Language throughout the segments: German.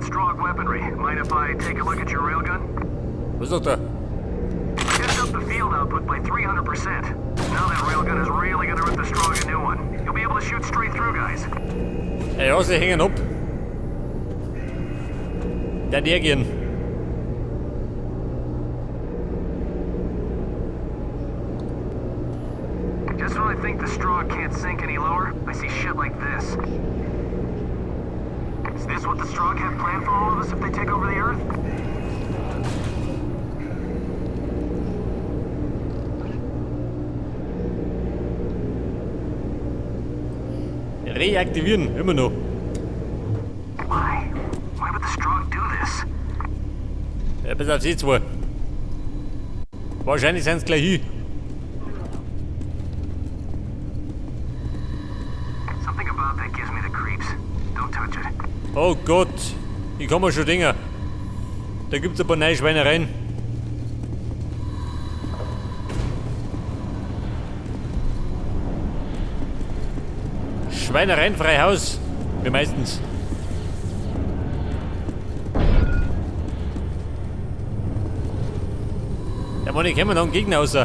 about Strogg weaponry. Mind if I take a look at your railgun? Was sagt er? Just up the field output by 300%. Now that railgun is really gonna rip the Strogg a new one. You'll be able to shoot straight through, guys. Ja, sie hängen ab. Der gehen. Just when I think the Strogg can't sink any lower, I see shit like this. Is this what the Strogg have planned for all of us if they take over the Earth? Reaktivieren, immer noch. Why? Why would the Strogg do this? Ja, bis auf sie zwei. Wahrscheinlich sind es gleich hin. Something about that gives me the creeps. Don't touch it. Oh Gott, ich kann mir schon denken. Da gibt's ein paar neue Schweinereien. Schweinereien frei Haus. Wie meistens. Ja, Mann, ich käme noch einen Gegner raus.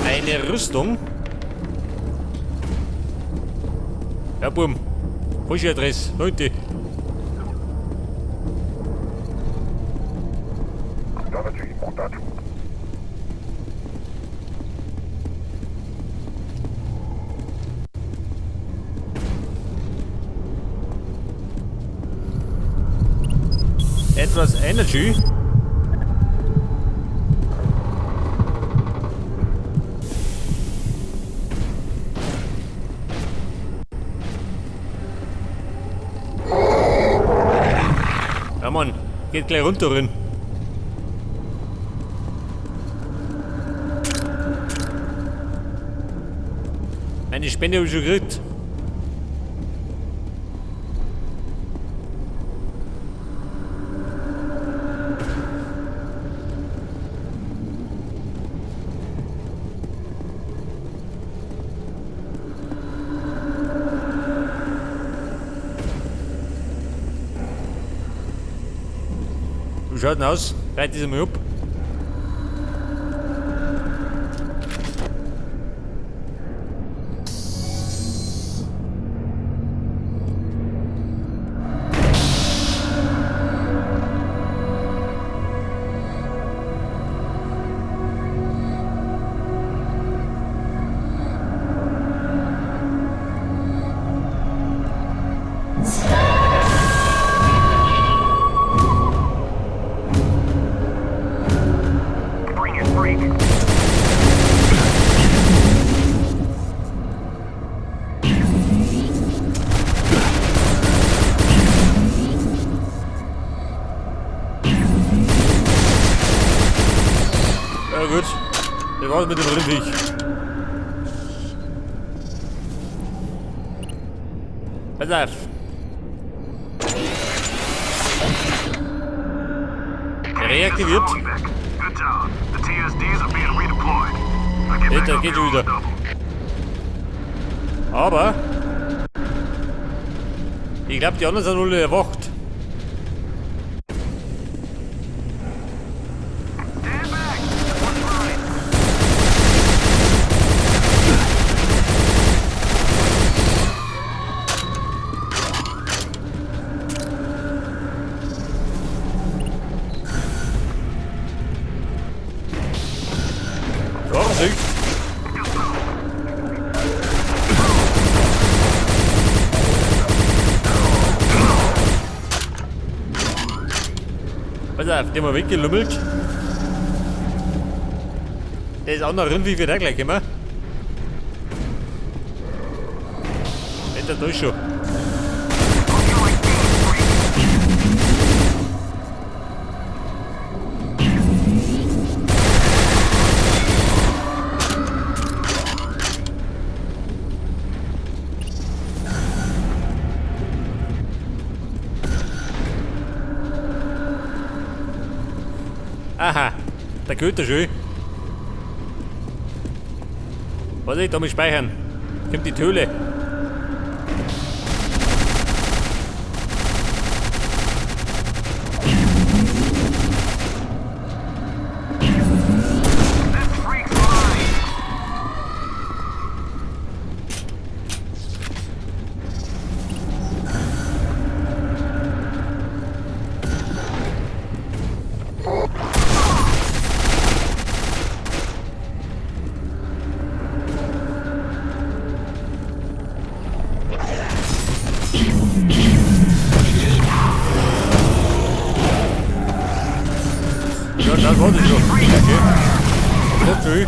Eine Rüstung? Ja, Buben. Falsche Adresse. Leute. Etwas Energy. Ja, Mann, geht gleich runter rein. Eine Spende habe ich schon gekriegt. Wie schaut denn aus? Reit das einmal ab. Bring it, freak. Ja gut, das war's mit dem Rindviech. Pass auf. Reaktiviert. Good job. The TSDs are being redeployed. Now get back Alter, up geht here schon on wieder. double. Aber ich glaube, die anderen sind alle erwacht. Stand back. One's mine. Vorsicht! Pass auf, den mal weggelummelt. Der ist auch noch drin, wie wir da gleich kommen. Wetter da ist schon. Aha, der Köter schön. Was soll ich da mal speichern? Kommt die Höhle. This freak's mine. Ja, das war das schon. Okay. Kommt schön.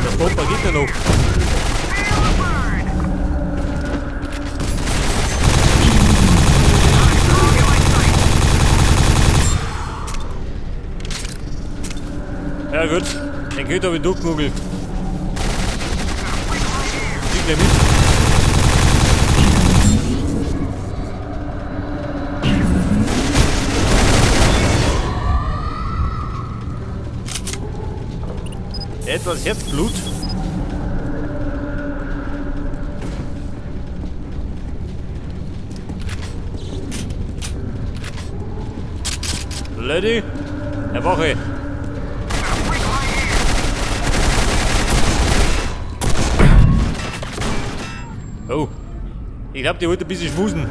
Das Bomber geht ja noch. Ja gut, den Köter habe ich durchgemogelt. Fliegt der mit. Etwas Herzblut. Lady, erwache. Oh, ich glaube, die wollte ein bisschen schmusen.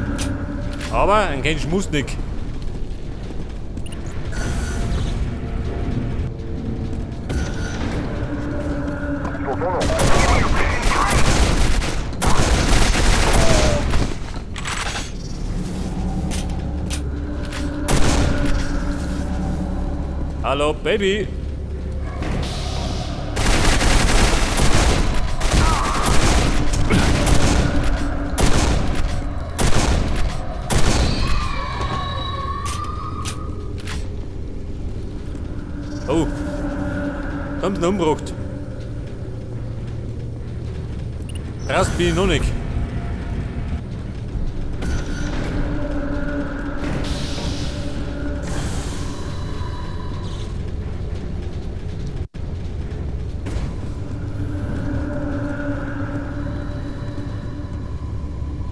Aber ein kein Schmusnick. Hallo, Baby. Oh, haben sie ihn umgebracht. Draußen bin ich noch nicht.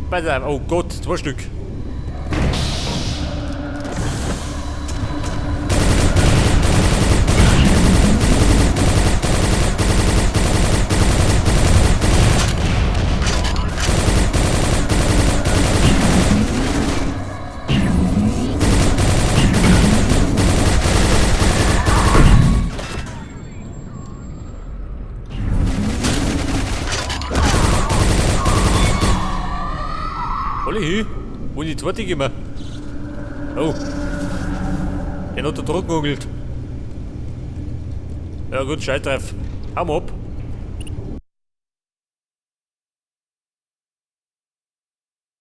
Pass auf, oh Gott, 2 Stück. Alle hin? Wo die zweite gehen wir? Oh. Den hat er zurückgemogelt. Ja gut, scheiß drauf. Hau mal ab.